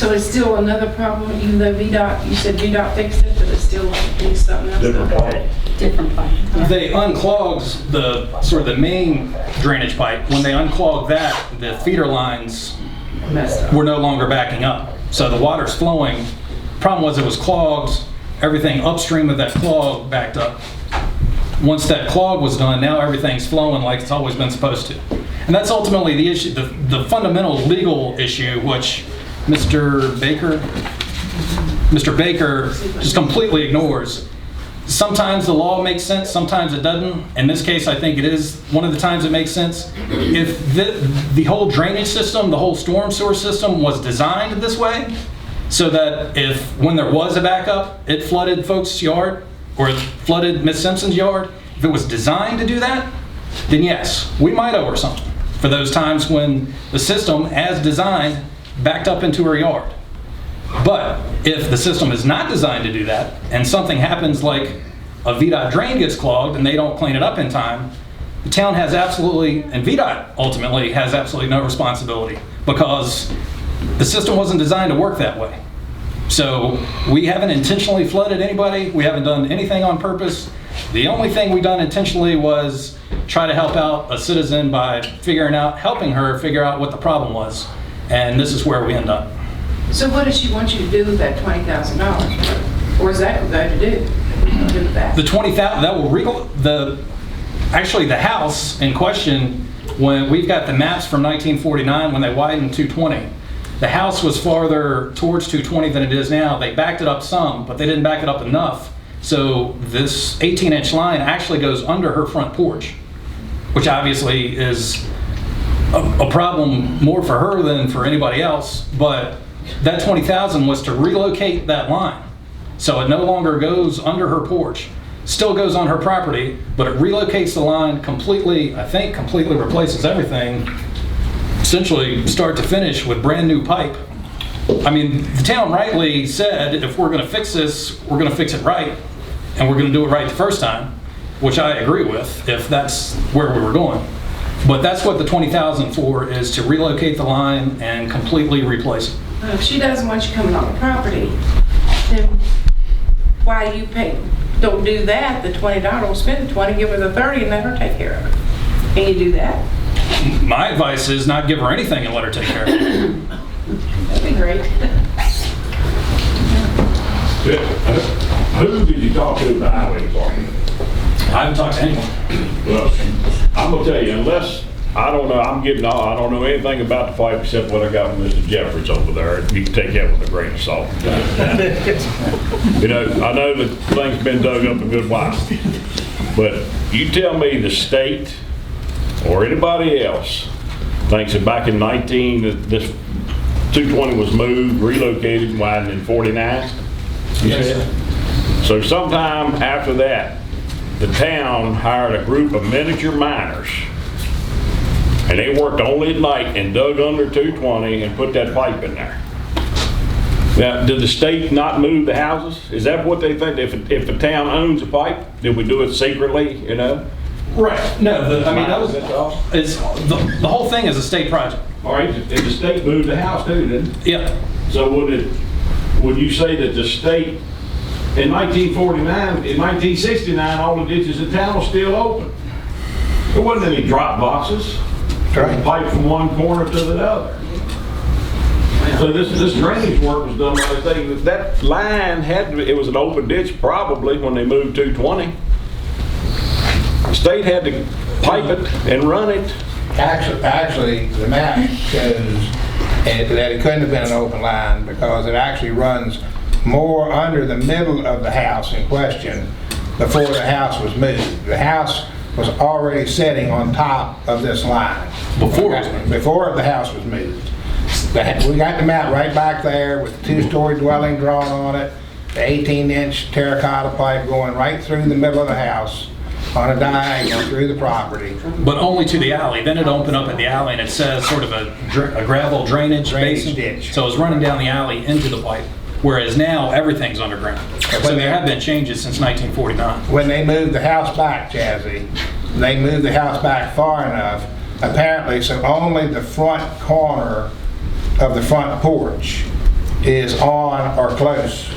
So it's still another problem, even though VDOT, you said VDOT fixed it, but it still needs something else? Different pipe. Different pipe. Yeah. They unclogged the sort of the main drainage pipe. When they unclogged that, the feeder lines Messed up. were no longer backing up. So the water's flowing. Problem was it was clogged. Everything upstream of that clog backed up. Once that clog was done, now everything's flowing like it's always been supposed to. And that's ultimately the issue, the fundamental legal issue, which Mr. Baker just completely ignores. Sometimes the law makes sense, sometimes it doesn't. In this case, I think it is one of the times it makes sense. If the whole drainage system, the whole storm sewer system was designed this way, so that if, when there was a backup, it flooded folks' yard, or it flooded Miss Simpson's yard, if it was designed to do that, then yes, we might owe her something for those times when the system, as designed, backed up into her yard. But if the system is not designed to do that, and something happens like a VDOT drain gets clogged and they don't clean it up in time, the town has absolutely, and VDOT ultimately has absolutely no responsibility, because the system wasn't designed to work that way. So we haven't intentionally flooded anybody. We haven't done anything on purpose. The only thing we done intentionally was try to help out a citizen by helping her figure out what the problem was. And this is where we end up. So what does she want you to do with that $20,000? Or is that what to do? What are you gonna do with that? The $20,000, that will actually the house in question, when we've got the maps from 1949 when they widened 220. The house was farther towards 220 than it is now. They backed it up some, but they didn't back it up enough. So this 18-inch line actually goes under her front porch, which obviously is a problem more for her than for anybody else. But that $20,000 was to relocate that line. So it no longer goes under her porch, still goes on her property, but it relocates the line completely, I think completely replaces everything, essentially start to finish with brand new pipe. I mean, the town rightly said, if we're gonna fix this, we're gonna fix it right, and we're gonna do it right the first time, which I agree with, if that's where we were going. But that's what the $20,000 for, is to relocate the line and completely replace it. Well, if she doesn't want you coming on the property, then why do you pay? Don't do that, the $20, don't spend the 20, give her the 30 and let her take care of it. Can you do that? My advice is not give her anything and let her take care of it. That'd be great. Who did you talk to at the highway department? I haven't talked to anyone. Well, I'm gonna tell you, unless, I don't know, I don't know anything about the pipe except what I got from Mr. Jeffries over there. You can take that with a grain of salt. You know, I know that thing's been dug up a good while, but you tell me the state or anybody else thinks that back in this 220 was moved, relocated, and widened in 49? Yes. So sometime after that, the town hired a group of miniature miners, and they worked only at night and dug under 220 and put that pipe in there. Now, did the state not move the houses? Is that what they think? If the town owns a pipe, did we do it secretly, you know? Right. No, the whole thing is a state project. All right, if the state moved the house too, then? Yeah. So would you say that the state, in 1969, all the ditches in town were still open? There wasn't any drop boxes. Right. Pipe from one corner to the other. So this drainage work was done by the state. That line it was an open ditch probably when they moved 220. The state had to pipe it and run it. Actually, the map shows that it couldn't have been an open line because it actually runs more under the middle of the house in question before the house was moved. The house was already sitting on top of this line before the house was moved. We got the map right back there with the two-story dwelling drawn on it, the 18-inch terracotta pipe going right through the middle of the house on a diagonal through the property. But only to the alley. Then it opened up at the alley and it says sort of a gravel drainage basin. Ditch. So it was running down the alley into the pipe. Whereas now everything's underground. So there have been changes since 1949. When they moved the house back, Jazzy, they moved the house back far enough, apparently, so only the front corner of the front porch is on or close,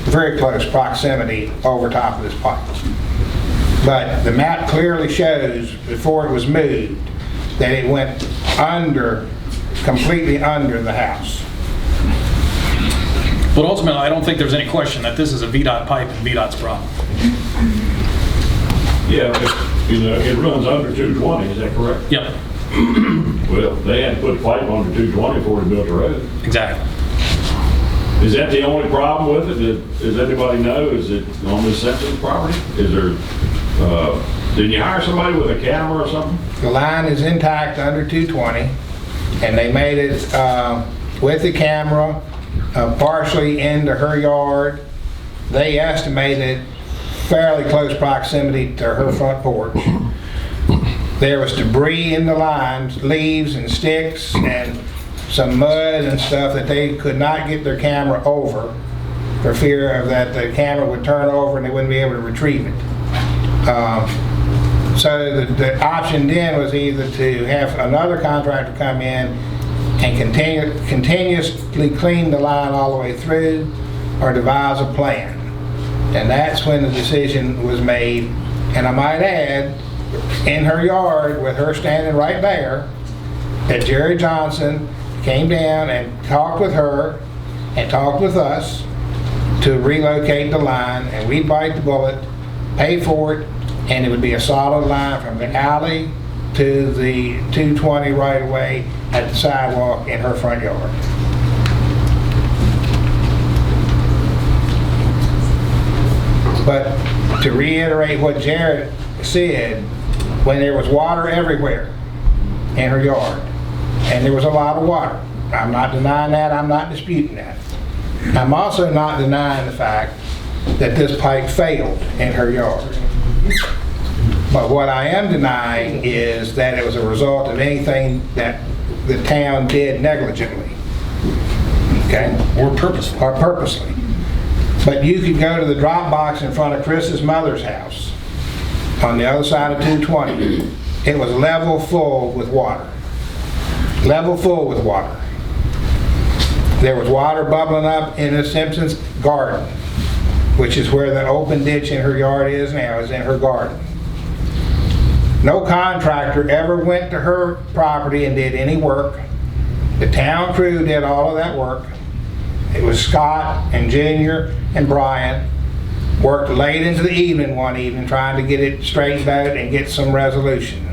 very close proximity over top of this pipe. But the map clearly shows before it was moved that it went under, completely under the house. But ultimately, I don't think there's any question that this is a VDOT pipe and VDOT's problem. Yeah, it runs under 220, is that correct? Yep, Well, they had to put pipe under 220 before they built the road. exactly. Is that the only problem with it? Does anybody know? Is it on Miss Simpson's property? Is there, did you hire somebody with a camera or something? The line is intact under 220, and they made it with the camera partially into her yard. They estimated fairly close proximity to her front porch. There was debris in the lines, leaves and sticks and some mud and stuff that they could not get their camera over for fear of that the camera would turn over and they wouldn't be able to retrieve it. So the option then was either to have another contractor come in and continuously clean the line all the way through or devise a plan. And that's when the decision was made. And I might add, in her yard, with her standing right there, that Jerry Johnson came down and talked with her and talked with us to relocate the line, and we'd bite the bullet, pay for it, and it would be a solid line from the alley to the 220 right away at the sidewalk in her front yard. But to reiterate what Jared said, when there was water everywhere in her yard, and there was a lot of water, I'm not denying that, I'm not disputing that. I'm also not denying the fact that this pipe failed in her yard. But what I am denying is that it was a result of anything that the town did negligently. Okay? Or purposeful. Or purposely. But you could go to the drop box in front of Chris's mother's house on the other side of 220. It was level full with water. Level full with water. There was water bubbling up in the Simpson's garden, which is where the open ditch in her yard is now, is in her garden. No contractor ever went to her property and did any work. The town crew did all of that work. It was Scott and Junior and Brian worked late into the evening one evening trying to get it straightened out and get some resolution.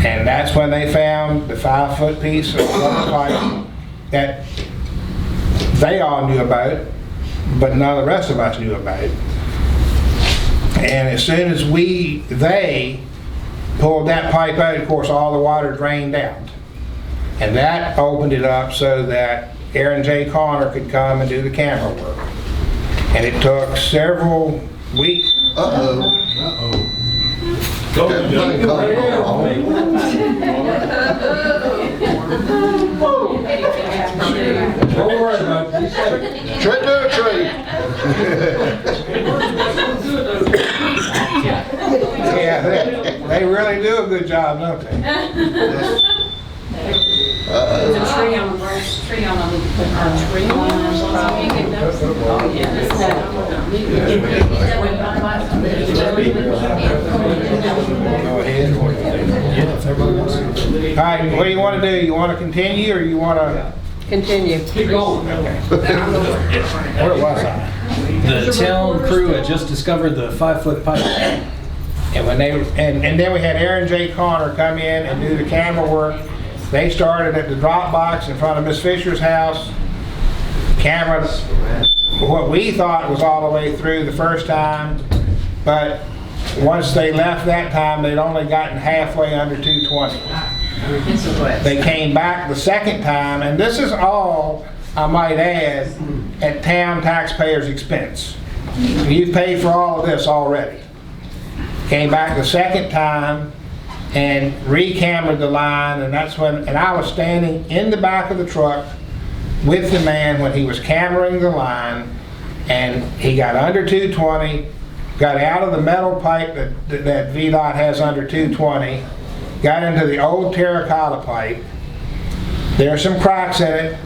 And that's when they found the 5-foot piece of rubber pipe that they all knew about, but none of the rest of us knew about. And as soon as they pulled that pipe out, of course, all the water drained out. And that opened it up so that Aaron J. Connor could come and do the camera work. And it took several weeks. Don't worry about it. Treat to a tree. Yeah, they really do a good job, don't they? There's a tree on the branch, tree on a tree line or something. Oh, Go ahead. All right, what do you want to do? You want to continue or you want to? Continue. Keep going. Where was I? The town crew had just discovered the 5-foot pipe. And when and then we had Aaron J. Connor come in and do the camera work. They started at the drop box in front of Miss Fisher's house. Camera, what we thought was all the way through the first time, but once they left that time, they'd only gotten halfway under 220. They came back the second time, and this is all, I might add, at town taxpayers' expense. You've paid for all of this already. Came back the second time and re-cambered the line, and that's when, and I was standing in the back of the truck with the man when he was cambering the line, and he got under 220, got out of the metal pipe that VDOT has under 220, got into the old terracotta pipe. There are some cracks in it,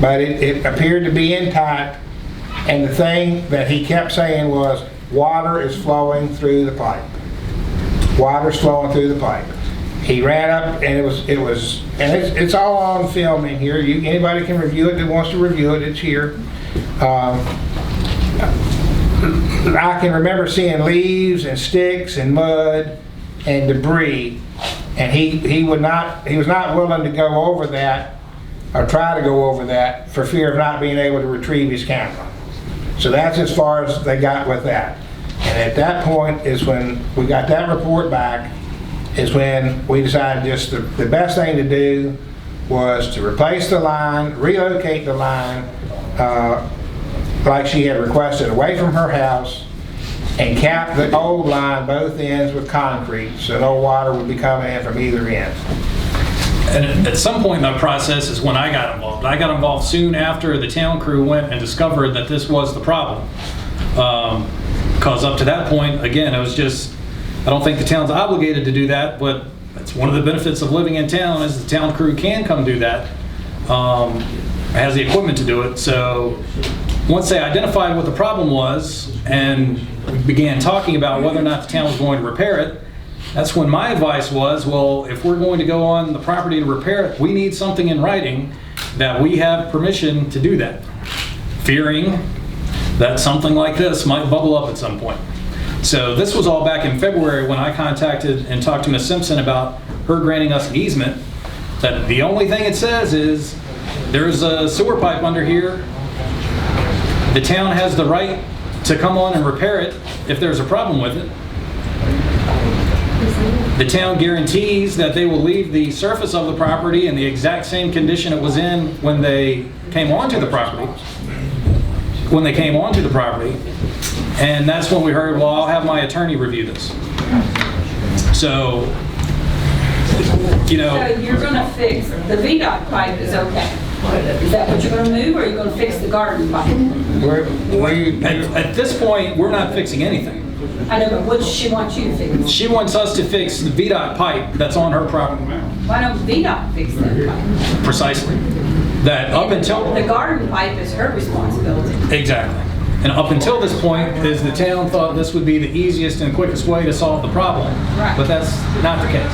but it appeared to be intact, and the thing that he kept saying was, water is flowing through the pipe. Water's flowing through the pipe. He ran up, and it's all on film in here. Anybody can review it that wants to review it. It's here. I can remember seeing leaves and sticks and mud and debris, and he was not willing to go over that or try to go over that for fear of not being able to retrieve his camera. So that's as far as they got with that. And at that point is when we got that report back, is when we decided just the best thing to do was to replace the line, relocate the line, like she had requested, away from her house, and cap the old line both ends with concrete so no water would be coming in from either end. And at some point in the process is when I got involved. I got involved soon after the town crew went and discovered that this was the problem. Because up to that point, again, it was just, I don't think the town's obligated to do that, but that's one of the benefits of living in town is the town crew can come do that. Has the equipment to do it. So once they identified what the problem was and we began talking about whether or not the town was going to repair it, that's when my advice was, well, if we're going to go on the property to repair it, we need something in writing that we have permission to do that, fearing that something like this might bubble up at some point. So this was all back in February when I contacted and talked to Ms. Simpson about her granting us an easement, that the only thing it says is there's a sewer pipe under here. The town has the right to come on and repair it if there's a problem with it. The town guarantees that they will leave the surface of the property in the exact same condition it was in when they came onto the property. And that's when we heard, well, I'll have my attorney review this. So, you know. So you're gonna fix, the VDOT pipe is okay. Is that what you're gonna move, or are you gonna fix the garden pipe? At this point, we're not fixing anything. I know, but what does she want you to fix? She wants us to fix the VDOT pipe that's on her property. Why don't VDOT fix that pipe? Precisely. That up until... The garden pipe is her responsibility. Exactly. And up until this point, is the town thought this would be the easiest and quickest way to solve the problem. Right. But that's not the case.